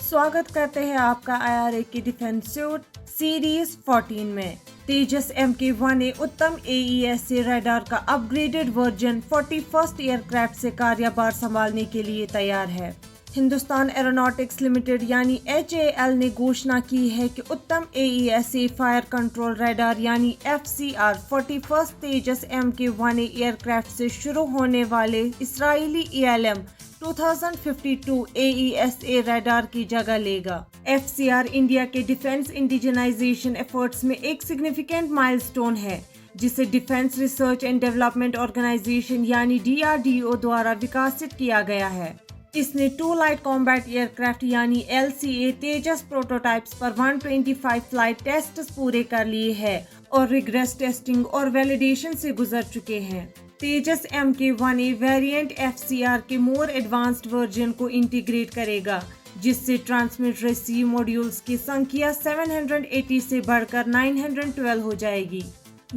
स्वागत करते हैं आपका IRA की डिफेंस सूट सीरीज 14 में। तेजस MK-1A उत्तम AESA रडार का अपग्रेडेड वर्जन 41st एयरक्राफ्ट से कार्यभार संभालने के लिए तैयार है। हिंदुस्तान एरोनॉटिक्स लिमिटेड यानी HAL ने घोषणा की है कि उत्तम AESA फायर कंट्रोल रडार यानी FCR 41st तेजस MK-1A एयरक्राफ्ट से शुरू होने वाले इसराइली ELM 2052 AESA रडार की जगह लेगा। FCR इंडिया के डिफेंस इंडिजनाइजेशन एफर्ट्स में एक सिग्निफिकेंट माइलस्टोन है, जिसे defence research and development organisation यानी DRDO द्वारा विकसित किया गया है। इसने 2 लाइट कॉम्बैट एयरक्राफ्ट यानी LCA तेजस प्रोटोटाइप्स पर 125 फ्लाइट टेस्ट्स पूरे कर लिए हैं और रिग्रेस टेस्टिंग और वैलिडेशन से गुजर चुके हैं। तेजस MK-1A वेरिएंट FCR के मोर एडवांस्ड वर्जन को इंटीग्रेट करेगा, जिससे ट्रांसमिट रिसीव मॉड्यूल्स की संख्या 780 से बढ़कर 912 हो जाएगी।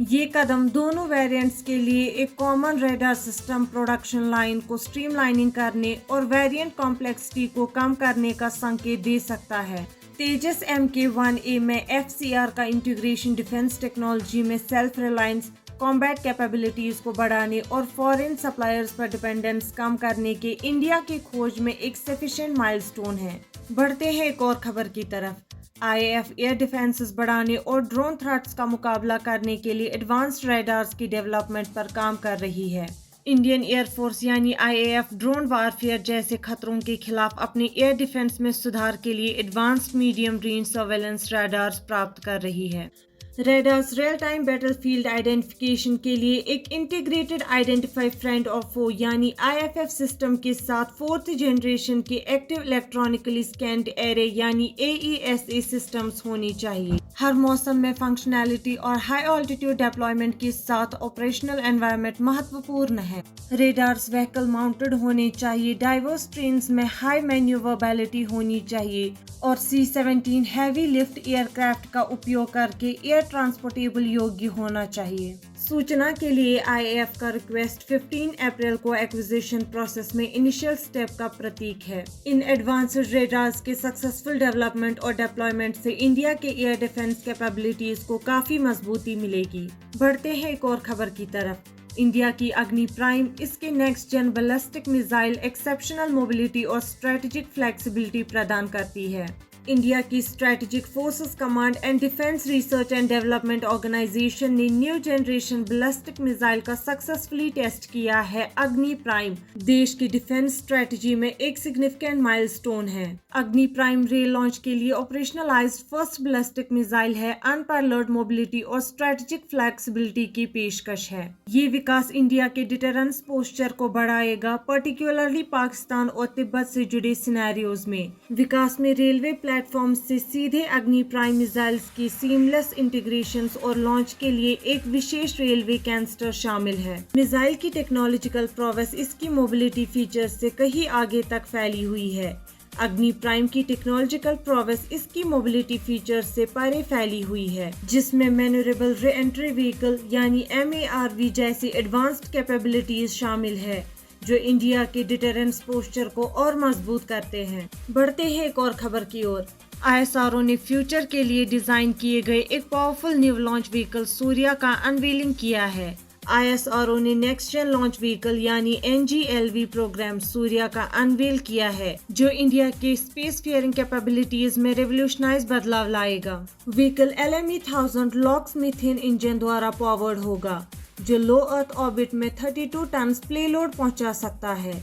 ये कदम दोनों वेरिएंट्स के लिए एक common radar system production line को स्ट्रीमलाइनिंग करने और वेरिएंट कॉम्प्लेक्सिटी को कम करने का संकेत दे सकता है। तेजस MK-1A में FCR का इंटीग्रेशन डिफेंस टेक्नोलॉजी में सेल्फ रिलायंस, कॉम्बैट कैपेबिलिटीज को बढ़ाने और फॉरेन सप्लायर्स पर डिपेंडेंस कम करने के इंडिया की खोज में एक सफिशिएंट माइलस्टोन है। बढ़ते हैं एक और खबर की तरफ। IAF एयर डिफेंसेस बढ़ाने और ड्रोन थ्रेट्स का मुकाबला करने के लिए एडवांस्ड रडार्स की डेवलपमेंट पर काम कर रही है। इंडियन एयरफोर्स यानी IAF ड्रोन वारफेयर जैसे खतरों के खिलाफ अपने एयर डिफेंस में सुधार के लिए advanced medium range surveillance radars प्राप्त कर रही है। Radars real time battlefield identification के लिए एक इंटीग्रेटेड आइडेंटिफाई फ्रेंड और फो यानी IFF सिस्टम के साथ 4th जनरेशन के एक्टिव इलेक्ट्रॉनिकली स्कैन्ड एरे यानी AESA सिस्टम्स होनी चाहिए। हर मौसम में फंक्शनैलिटी और हाई ऑल्टीट्यूड डिप्लॉयमेंट के साथ ऑपरेशनल एनवायरनमेंट महत्वपूर्ण है। रडार्स व्हीकल माउंटेड होने चाहिए, डाइवर्स ट्रेन्स में हाई मैन्यूवरबिलिटी होनी चाहिए और C-17 हैवी लिफ्ट एयरक्राफ्ट का उपयोग करके एयर ट्रांसपोर्टेबल योग्य होना चाहिए। सूचना के लिए IAF का रिक्वेस्ट 15 अप्रैल को एक्विजिशन प्रोसेस में इनिशियल स्टेप का प्रतीक है। इन एडवांस्ड रडार्स के सक्सेसफुल डेवलपमेंट और डिप्लॉयमेंट से इंडिया के एयर डिफेंस कैपेबिलिटीज को काफी मजबूती मिलेगी। बढ़ते हैं एक और खबर की तरफ। इंडिया की अग्नि प्राइम इसके next gen ballistic missile exceptional mobility और स्ट्रेटेजिक फ्लेक्सिबिलिटी प्रदान करती है। इंडिया की strategic forces command and defence research and development organisation ने न्यू जनरेशन बैलिस्टिक मिसाइल का सक्सेसफुली टेस्ट किया है। अग्नि प्राइम देश की डिफेंस स्ट्रेटजी में एक सिग्निफिकेंट माइलस्टोन है। अग्नि प्राइम रेल लॉन्च के लिए ऑपरेशनलाइज्ड फर्स्ट बैलिस्टिक मिसाइल है। अनपैरेलल्ड मोबिलिटी और स्ट्रेटेजिक फ्लेक्सिबिलिटी की पेशकश है। ये विकास इंडिया के डिटरेंस पोस्चर को बढ़ाएगा, पर्टिकुलरली पाकिस्तान और तिब्बत से जुड़े सिनेरियोज में। विकास में रेलवे प्लेटफॉर्म से सीधे अग्नि प्राइम मिसाइल्स की सीमलेस इंटीग्रेशंस और लॉन्च के लिए एक विशेष रेलवे कैंस्टर शामिल है। मिसाइल की टेक्नोलॉजिकल प्रोग्रेस इसकी मोबिलिटी फीचर्स से कहीं आगे तक फैली हुई है। अग्नि प्राइम की टेक्नोलॉजिकल प्रोग्रेस इसकी मोबिलिटी फीचर्स से परे फैली हुई है, जिसमें मैन्यूरेबल री एंट्री व्हीकल यानी MARV जैसी एडवांस्ड कैपेबिलिटीज शामिल है, जो इंडिया के डिटरेंस पोस्चर को और मजबूत करते हैं। बढ़ते हैं एक और खबर की ओर। ISRO ने फ्यूचर के लिए डिजाइन किए गए एक powerful new launch vehicle Surya का अनवीलिंग किया है। ISRO ने नेक्स्ट जेन लॉन्च व्हीकल यानी NGLV प्रोग्राम सूर्या का अनवील किया है, जो इंडिया के स्पेस फेयरिंग कैपेबिलिटीज में रेवोल्यूशनाइज बदलाव लाएगा। Vehicle LME 1000 locks methane engine द्वारा पावर्ड होगा, जो लो अर्थ ऑर्बिट में 32 टन पेलोड पहुंचा सकता है,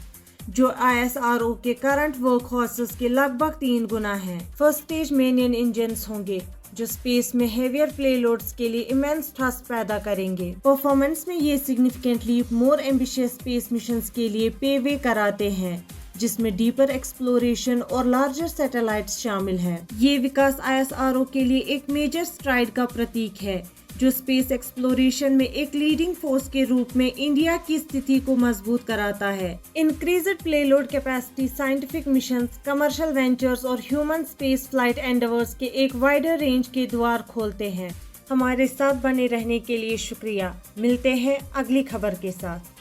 जो ISRO के करंट वर्क हॉर्सेस के लगभग 3 गुना है। फर्स्ट स्टेज मेन इंजन होंगे, जो स्पेस में हेवियर पेलोड्स के लिए इमेंस थ्रस्ट पैदा करेंगे। परफॉर्मेंस में ये significantly more ambitious space missions के लिए पेवे कराते हैं, जिसमें डीपर एक्सप्लोरेशन और लार्जर सैटेलाइट्स शामिल हैं। ये विकास ISRO के लिए एक मेजर स्ट्राइड का प्रतीक है, जो स्पेस एक्सप्लोरेशन में एक लीडिंग फोर्स के रूप में इंडिया की स्थिति को मजबूत कराता है। Increased payload capacity scientific missions, commercial ventures और ह्यूमन स्पेस फ्लाइट एंडेवर्स के एक वाइडर रेंज के द्वार खोलते हैं। हमारे साथ बने रहने के लिए शुक्रिया। मिलते हैं अगली खबर के साथ।